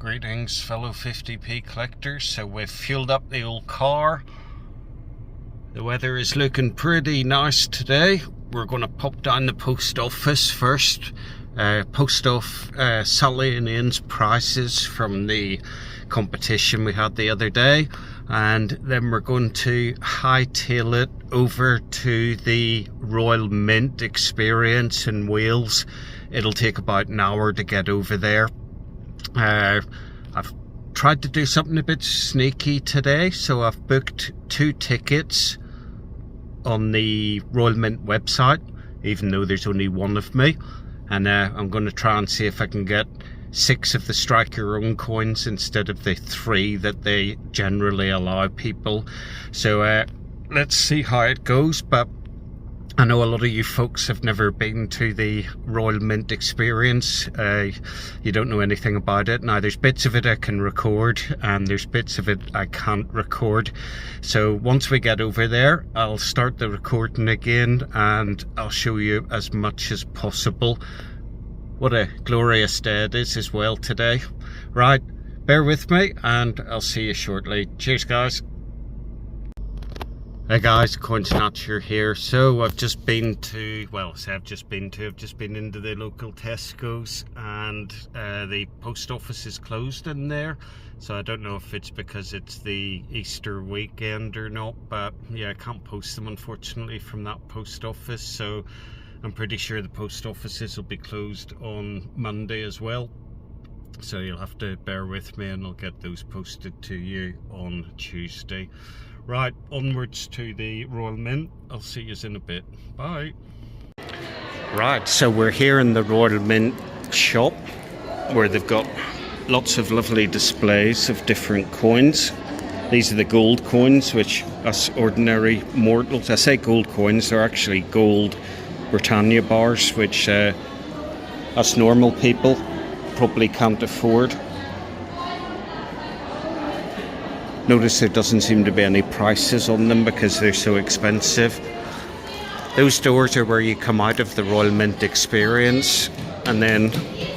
Greetings fellow 50p collectors. So we've fueled up the old car. The weather is looking pretty nice today. We're going to pop down the post office first. Post off Sally and Ian's prices from the competition we had the other day, and then we're going to hightail it over to the Royal Mint experience in Wales. It'll take about an hour to get over there. I've tried to do something a bit sneaky today, so I've booked 2 tickets on the Royal Mint website, even though there's only one of me, and I'm going to try and see if I can get 6 of the strike your own coins instead of the 3 that they generally allow people. So let's see how it goes. But I know a lot of you folks have never been to the Royal Mint experience. You don't know anything about it. Now, there's bits of it I can record and there's bits of it I can't record. So once we get over there, I'll start the recording again and I'll show you as much as possible. What a glorious day it is as well today. Right, bear with me and I'll see you shortly. Cheers, guys. Hey guys, Coin Snatcher here. So I've just been to, I've just been into the local Tesco's, and the post office is closed in there. So I don't know if it's because it's the Easter weekend or not, but yeah, I can't post them unfortunately from that post office. So I'm pretty sure the post offices will be closed on Monday as well. So you'll have to bear with me and I'll get those posted to you on Tuesday. Right, onwards to the Royal Mint. I'll see you in a bit. Bye. Right, so we're here in the Royal Mint shop where they've got lots of lovely displays of different coins. These are the gold coins, which us ordinary mortals, I say gold coins, they're actually gold Britannia bars, which us normal people probably can't afford. Notice there doesn't seem to be any prices on them because they're so expensive. Those doors are where you come out of the Royal Mint experience, and then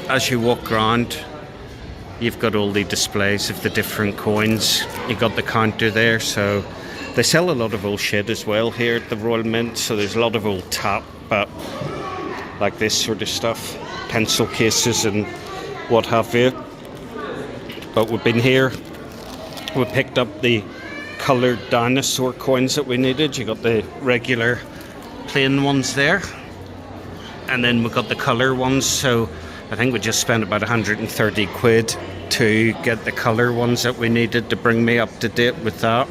as you walk around you've got all the displays of the different coins. You've got the counter there, so they sell a lot of old shit as well here at the Royal Mint. So there's a lot of old tap, but like this sort of stuff, pencil cases and what have you. But we've been here. We picked up the coloured dinosaur coins that we needed. You got the regular plain ones there, and then we got the colour ones. So I think we just spent about 130 quid to get the colour ones that we needed to bring me up to date with that.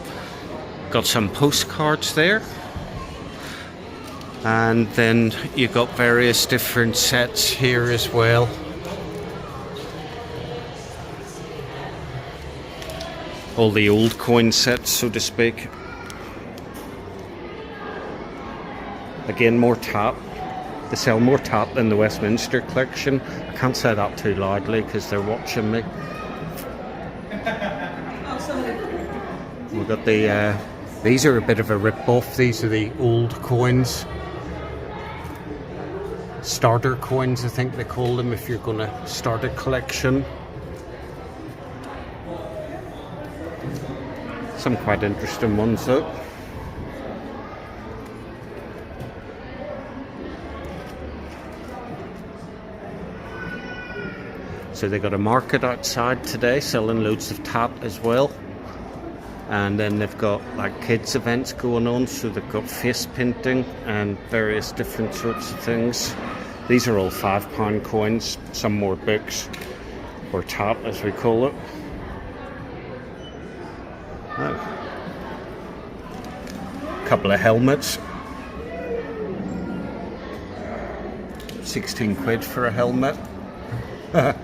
Got some postcards there, and then you got various different sets here as well. All the old coin sets, so to speak. Again, more tap. They sell more tap than the Westminster collection. I can't say that too loudly because they're watching me. We've got the, these are a bit of a rip-off. These are the old coins. Starter coins, I think they call them, if you're going to start a collection. Some quite interesting ones though. So they got a market outside today selling loads of tap as well. And then they've got like kids events going on, so they've got face painting and various different sorts of things. These are all £5 coins, some more books, or tap as we call it. Oh. Couple of helmets. 16 quid for a helmet. Yeah.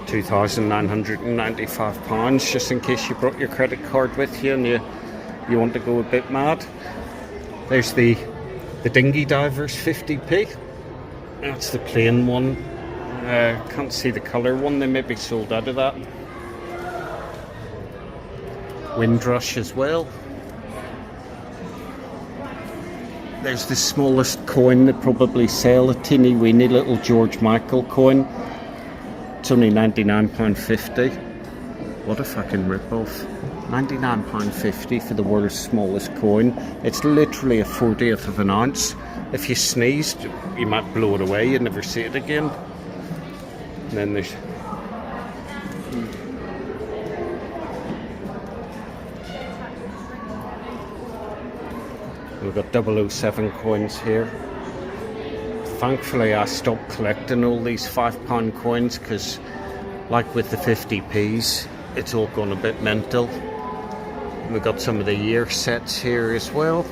2,995 pounds, just in case you brought your credit card with you and you want to go a bit mad. There's the dinghy divers 50p. That's the plain one. Can't see the colour one, they may be sold out of that. Windrush as well. There's the smallest coin they probably sell, a teeny weeny little George Michael coin. It's only £99.50. What a fucking rip-off. £99.50 for the world's smallest coin. It's literally a 40th of an ounce. If you sneezed, you might blow it away, you'd never see it again. And then there's... We've got 007 coins here. Thankfully I stopped collecting all these £5 coins because, like with the 50p's, it's all gone a bit mental. We've got some of the year sets here as well.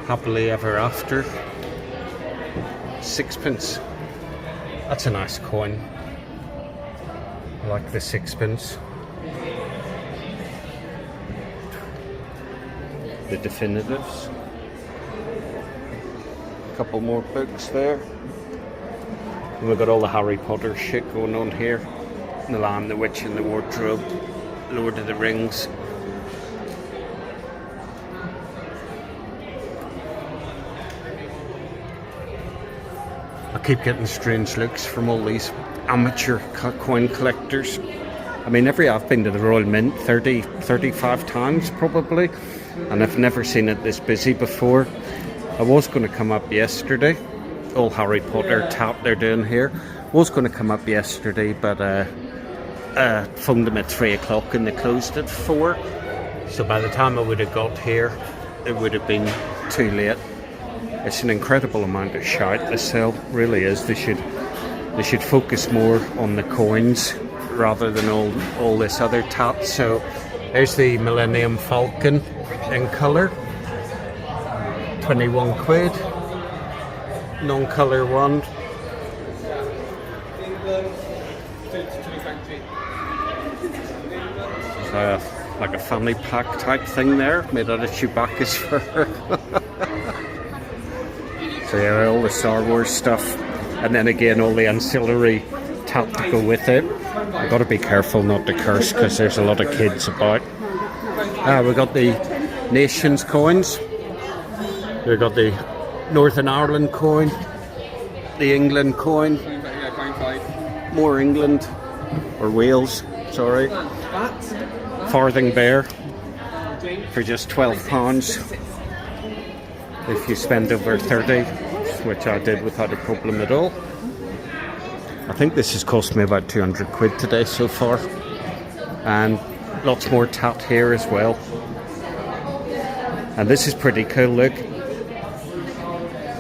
Happily Ever After. Sixpence. That's a nice coin. I like the sixpence. The definitives. A couple more books there. And we've got all the Harry Potter shit going on here. The Lion, the Witch and the Wardrobe. Lord of the Rings. I keep getting strange looks from all these amateur coin collectors. I mean, I've been to the Royal Mint 35 times probably, and I've never seen it this busy before. I was going to come up yesterday. All Harry Potter tap they're doing here. Was going to come up yesterday, but phoned them at 3 o'clock and they closed at 4. So by the time I would have got here, it would have been too late. It's an incredible amount of shite they sell, really is. They should focus more on the coins rather than all this other tat. So there's the Millennium Falcon in colour, 21 quid. Non-colour one, like a family pack type thing there, made out of Chewbacca's fur. So yeah, all the Star Wars stuff, and then again all the ancillary tat to go with it. I've got to be careful not to curse because there's a lot of kids about. We've got the Nations coins. We've got the Northern Ireland coin, the England coin, more England, or Wales, sorry. Farthing Bear for just £12 if you spend over 30, which I did without a problem at all. I think this has cost me about 200 quid today so far, and lots more tat here as well. And this is pretty cool, look.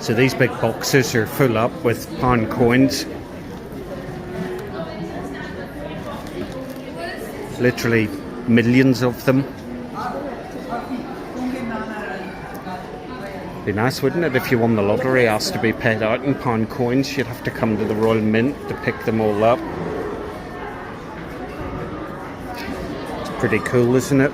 So these big boxes are full up with pound coins. Literally millions of them. Be nice, wouldn't it, if you won the lottery, asked to be paid out in pound coins, you'd have to come to the Royal Mint to pick them all up. It's pretty cool, isn't it?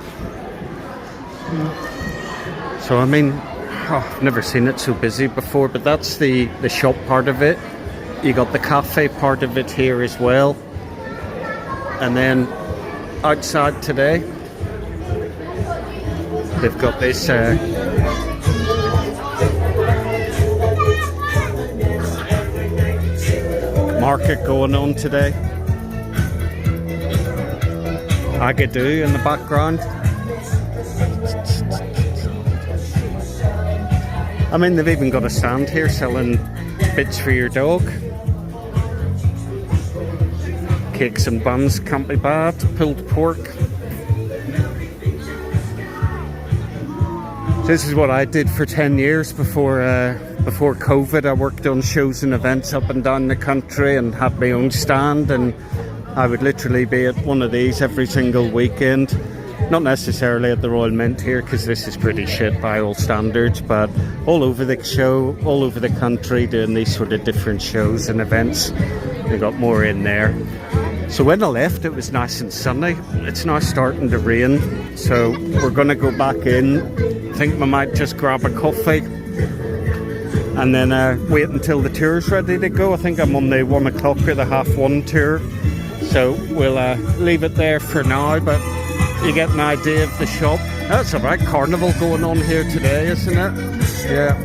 So I mean, I've never seen it so busy before, but that's the shop part of it. You got the cafe part of it here as well. And then outside today, they've got this market going on today. Agadoo in the background. I mean, they've even got a stand here selling bits for your dog. Cakes and buns can't be bad. Pulled pork. This is what I did for 10 years before COVID. I worked on shows and events up and down the country and had my own stand, and I would literally be at one of these every single weekend. Not necessarily at the Royal Mint here, because this is pretty shit by all standards, but all over the show, all over the country, doing these sort of different shows and events. They got more in there. So when I left, it was nice and sunny. It's now starting to rain, so we're going to go back in. I think we might just grab a coffee and then wait until the tour's ready to go. I think I'm on the 1 o'clock or the 1:30 tour. So we'll leave it there for now, but you get an idea of the shop. That's a right carnival going on here today, isn't it? Yeah.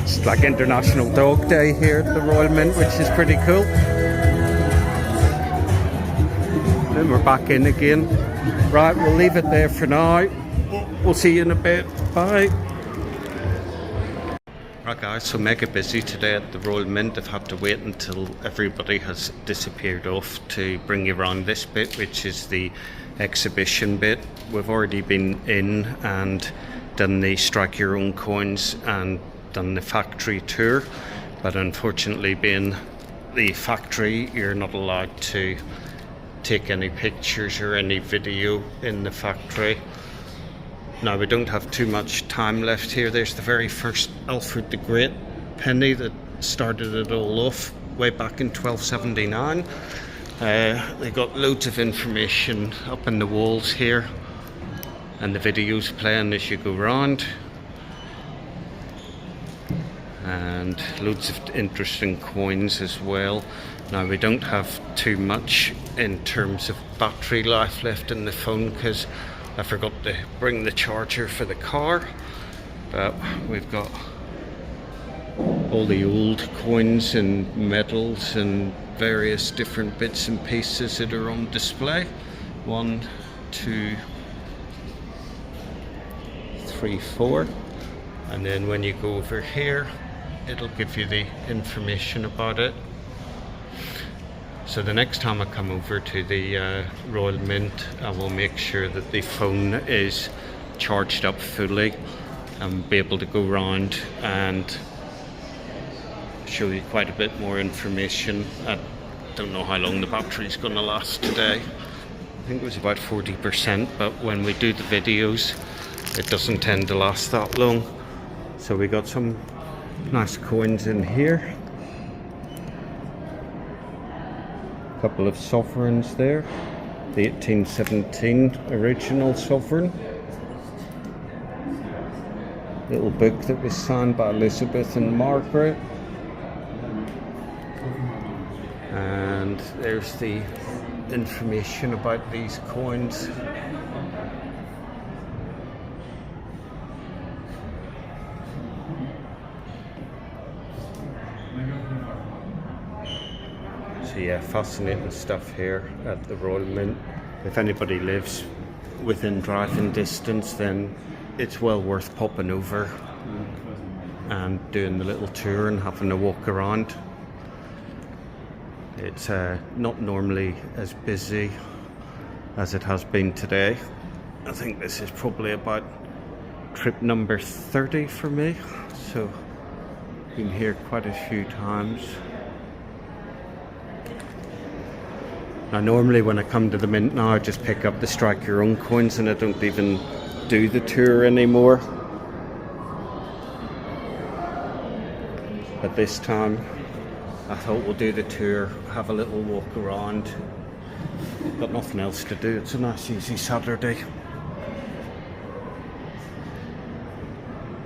It's like International Dog Day here at the Royal Mint, which is pretty cool. Then we're back in again. Right, we'll leave it there for now. We'll see you in a bit. Bye. Right guys, so mega busy today at the Royal Mint. I've had to wait until everybody has disappeared off to bring you around this bit, which is the exhibition bit. We've already been in and done the strike your own coins and done the factory tour, but unfortunately being the factory, you're not allowed to take any pictures or any video in the factory. Now we don't have too much time left here. There's the very first Alfred the Great penny that started it all off way back in 1279. They got loads of information up in the walls here, and the videos playing as you go round, and loads of interesting coins as well. Now we don't have too much in terms of battery life left in the phone because I forgot to bring the charger for the car, but we've got all the old coins and medals and various different bits and pieces that are on display. 1, 2, 3, 4, and then when you go over here it'll give you the information about it. So the next time I come over to the Royal Mint, I will make sure that the phone is charged up fully and be able to go around and show you quite a bit more information. I don't know how long the battery's going to last today. I think it was about 40%, but when we do the videos it doesn't tend to last that long. So we got some nice coins in here. Couple of sovereigns there, the 1817 original sovereign, little book that was signed by Elizabeth and Margaret, and there's the information about these coins. So yeah, fascinating stuff here at the Royal Mint. If anybody lives within driving distance, then it's well worth popping over and doing the little tour and having a walk around. It's not normally as busy as it has been today. I think this is probably about trip number 30 for me, so been here quite a few times. Now normally when I come to the Mint now, I just pick up the strike your own coins and I don't even do the tour anymore. But this time I thought we'll do the tour, have a little walk around. Got nothing else to do, it's a nice easy Saturday.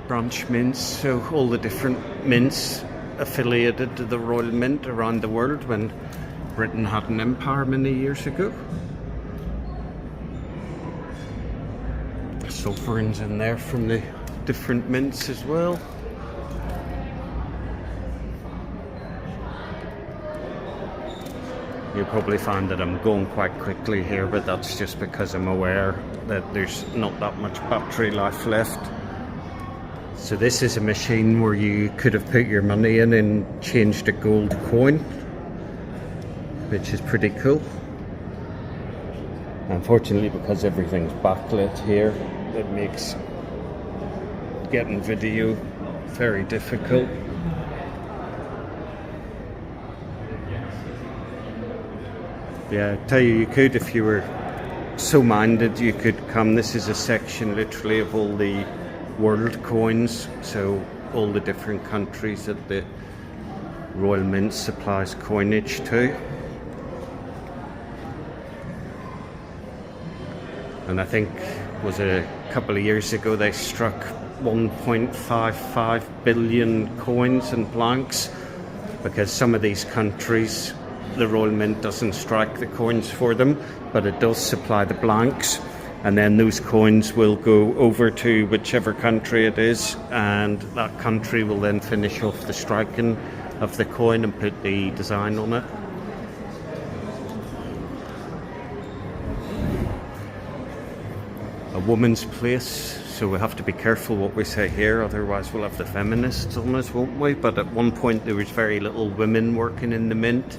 Branch mints, so all the different mints affiliated to the Royal Mint around the world when Britain had an empire many years ago. Sovereigns in there from the different mints as well. You'll probably find that I'm going quite quickly here, but that's just because I'm aware that there's not that much battery life left. So this is a machine where you could have put your money in and changed a gold coin, which is pretty cool. Unfortunately, because everything's backlit here, it makes getting video very difficult. Yeah, I tell you, you could, if you were so minded, you could come. This is a section literally of all the world coins, so all the different countries that the Royal Mint supplies coinage to. And I think was a couple of years ago they struck 1.55 billion coins and blanks, because some of these countries the Royal Mint doesn't strike the coins for them, but it does supply the blanks, and then those coins will go over to whichever country it is, and that country will then finish off the striking of the coin and put the design on it. A woman's place, so we have to be careful what we say here, otherwise we'll have the feminists on us, won't we? But at one point there was very little women working in the mint,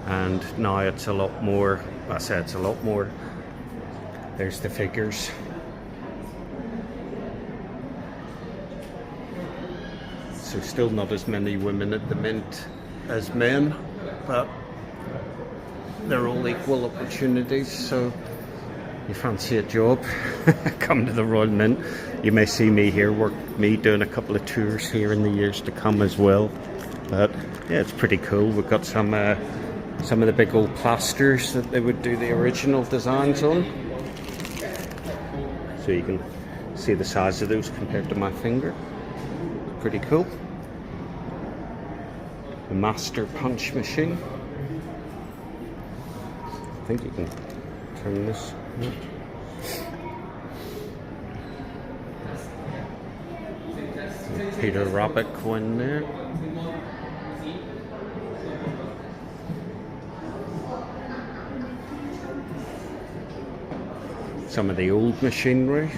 and now it's a lot more. I said it's a lot more. There's the figures. So still not as many women at the mint as men, but they're all equal opportunities, so you fancy a job, come to the Royal Mint. You may see me here, me doing a couple of tours here in the years to come as well. But yeah, it's pretty cool. We've got some of the big old plasters that they would do the original designs on. So you can see the size of those compared to my finger. Pretty cool. The master punch machine. I think you can turn this. Peter Rabbit coin there. Some of the old machinery.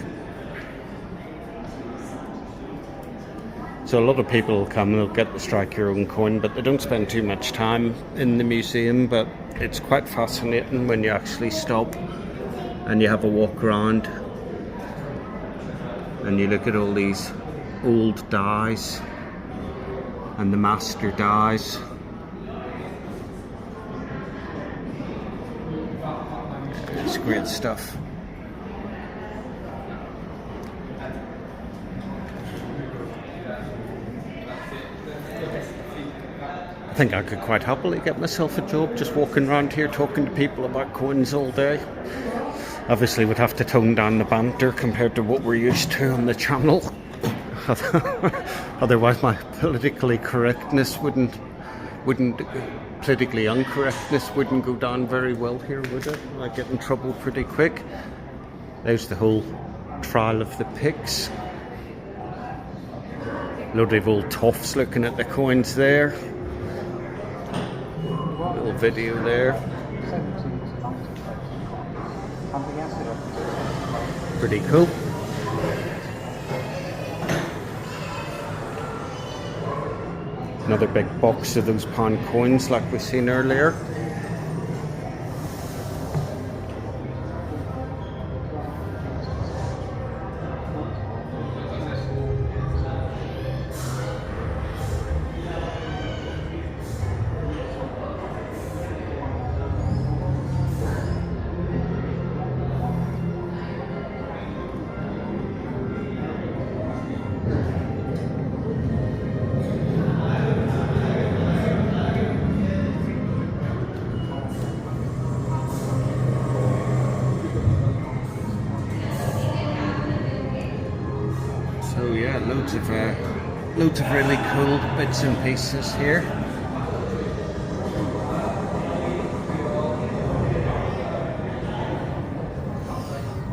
So a lot of people will come and they'll get to strike your own coin, but they don't spend too much time in the museum. But it's quite fascinating when you actually stop and you have a walk around and you look at all these old dies and the master dies. It's great stuff. I think I could quite happily get myself a job just walking around here talking to people about coins all day. Obviously would have to tone down the banter compared to what we're used to on the channel. Otherwise my politically correctness wouldn't politically incorrectness wouldn't go down very well here, would it? I'd get in trouble pretty quick. There's the whole trial of the pigs. Load of old toffs looking at the coins there. Little video there. Pretty cool. Another big box of those pound coins like we seen earlier. So yeah, loads of really cool bits and pieces here.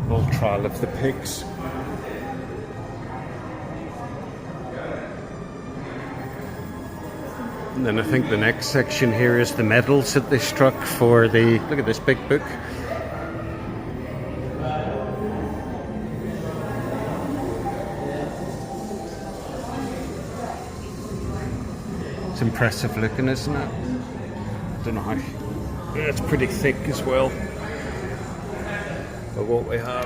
Old trial of the pigs. And then I think the next section here is the medals that they struck for the, look at this big book. It's impressive looking, isn't it? I don't know how. Yeah, it's pretty thick as well. But what we have.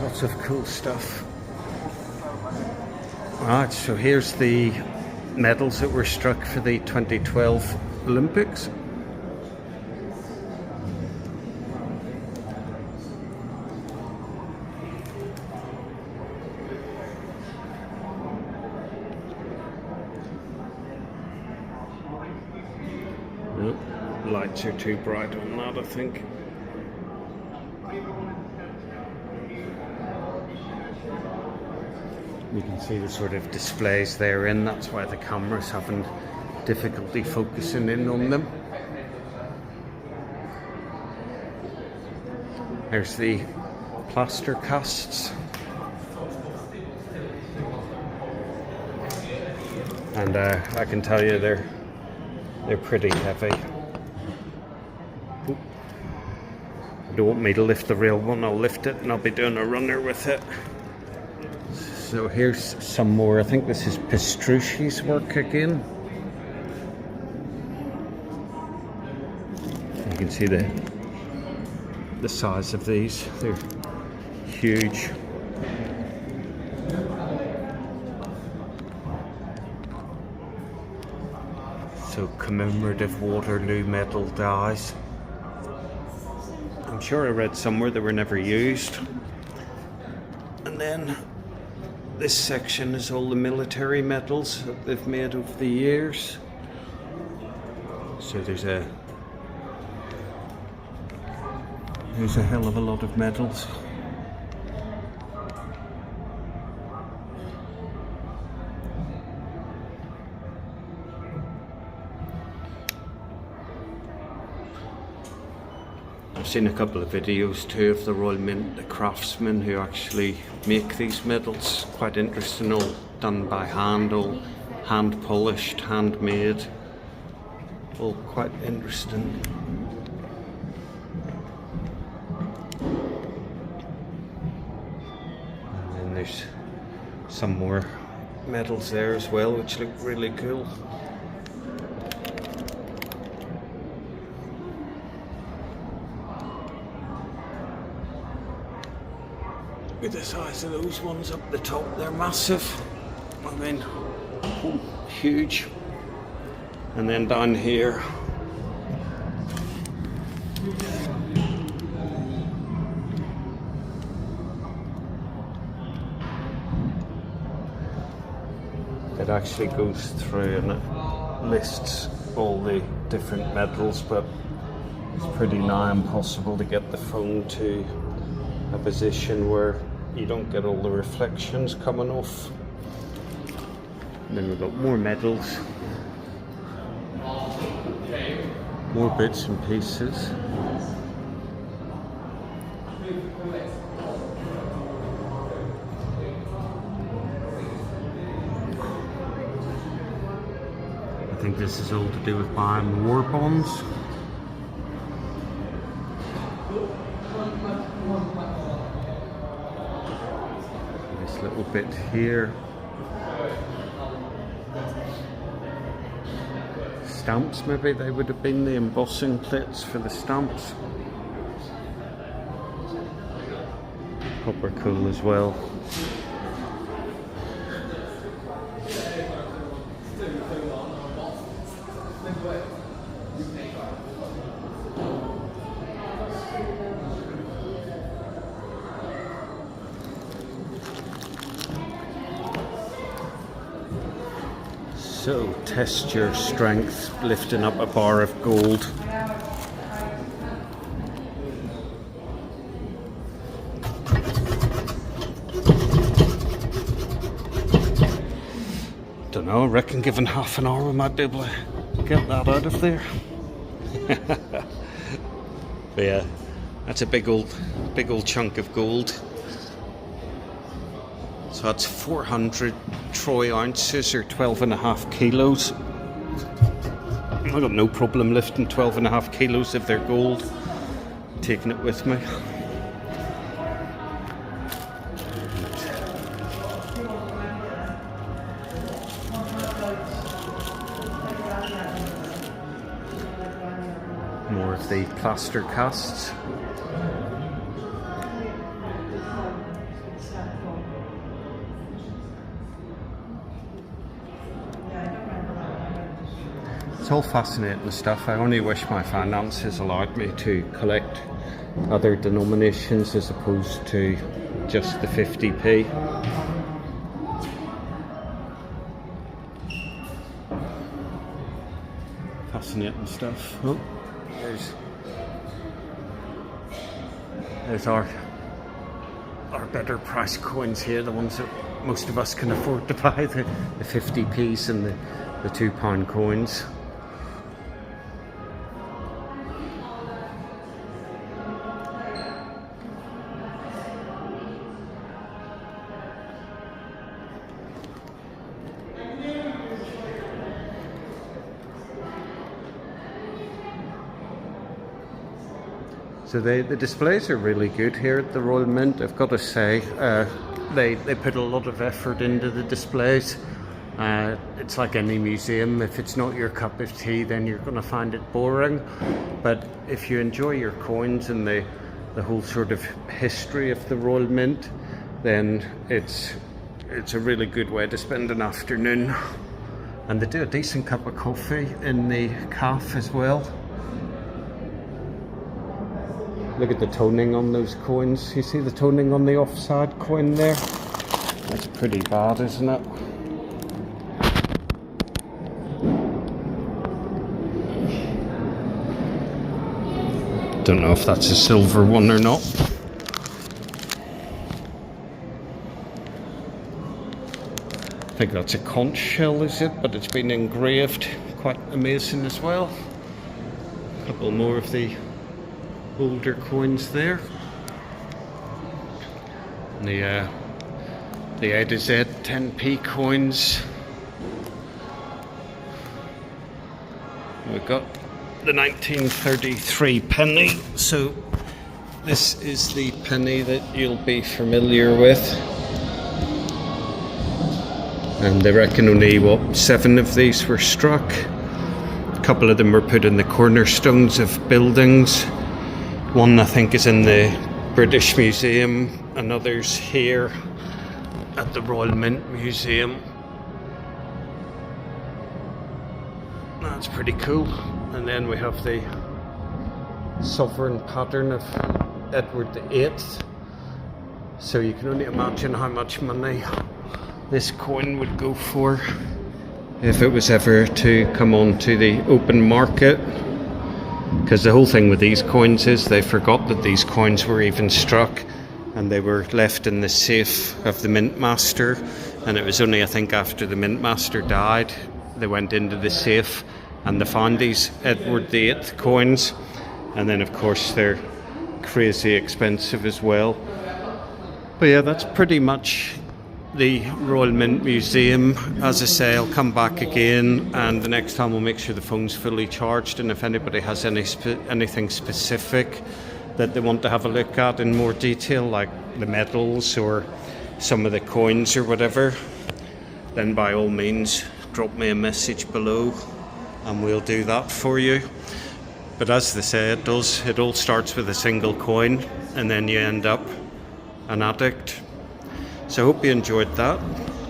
Lots of cool stuff. Alright, so here's the medals that were struck for the 2012 Olympics. Nope, lights are too bright on that, I think. You can see the sort of displays they're in, that's why the camera's having difficulty focusing in on them. There's the plaster casts. And I can tell you they're pretty heavy. Oop. You don't want me to lift the real one, I'll lift it and I'll be doing a runner with it. So here's some more, I think this is Pistrucci's work again. You can see the size of these, they're huge. So commemorative Waterloo medal dies. I'm sure I read somewhere they were never used. And then this section is all the military medals that they've made over the years. So there's a hell of a lot of medals. I've seen a couple of videos too of the Royal Mint, the craftsmen who actually make these medals. Quite interesting, all done by hand, all hand polished, handmade. All quite interesting. And then there's some more medals there as well, which look really cool. Look at the size of those ones up the top, they're massive. I mean, huge. And then down here, it actually goes through and it lists all the different medals, but it's pretty nigh impossible to get the phone to a position where you don't get all the reflections coming off. And then we've got more medals, more bits and pieces. I think this is all to do with buying war bonds. This little bit here. Stamps, maybe they would have been the embossing plates for the stamps. Copper cool as well. So, test your strength lifting up a bar of gold. Don't know, I reckon given half an hour I might be able to get that out of there. But yeah, that's a big old chunk of gold. So that's 400 troy ounces or 12.5 kilos. I've got no problem lifting 12.5 kilos if they're gold. Taking it with me. More of the plaster casts. It's all fascinating stuff. I only wish my finances allowed me to collect other denominations as opposed to just the 50p. fascinating stuff. Oh, there's our better price coins here, the ones that most of us can afford to buy, the 50p's and the £2 coins. So the displays are really good here at the Royal Mint, I've got to say. They put a lot of effort into the displays. It's like any museum. If it's not your cup of tea, then you're going to find it boring. But if you enjoy your coins and the whole sort of history of the Royal Mint, then it's a really good way to spend an afternoon. And they do a decent cup of coffee in the cafe as well. Look at the toning on those coins. You see the toning on the offside coin there? That's pretty bad, isn't it? Don't know if that's a silver one or not. I think that's a conch shell, is it? But it's been engraved. Quite amazing as well. A couple more of the older coins there. And the A to Z 10p coins. We've got the 1933 penny. So this is the penny that you'll be familiar with. And they reckon only, 7 of these were struck. A couple of them were put in the cornerstones of buildings. One I think is in the British Museum, and others here at the Royal Mint Museum. That's pretty cool. And then we have the sovereign pattern of Edward VIII. So you can only imagine how much money this coin would go for if it was ever to come onto the open market. Because the whole thing with these coins is they forgot that these coins were even struck, and they were left in the safe of the mint master, and it was only, I think, after the mint master died they went into the safe and they found these Edward VIII coins. And then of course they're crazy expensive as well. But yeah, that's pretty much the Royal Mint Museum. As I say, I'll come back again, and the next time we'll make sure the phone's fully charged, and if anybody has anything specific that they want to have a look at in more detail, like the medals or some of the coins or whatever, then by all means drop me a message below and we'll do that for you. But as they say, it all starts with a single coin and then you end up an addict. So I hope you enjoyed that.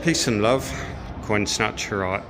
Peace and love. Coin Snatcher out.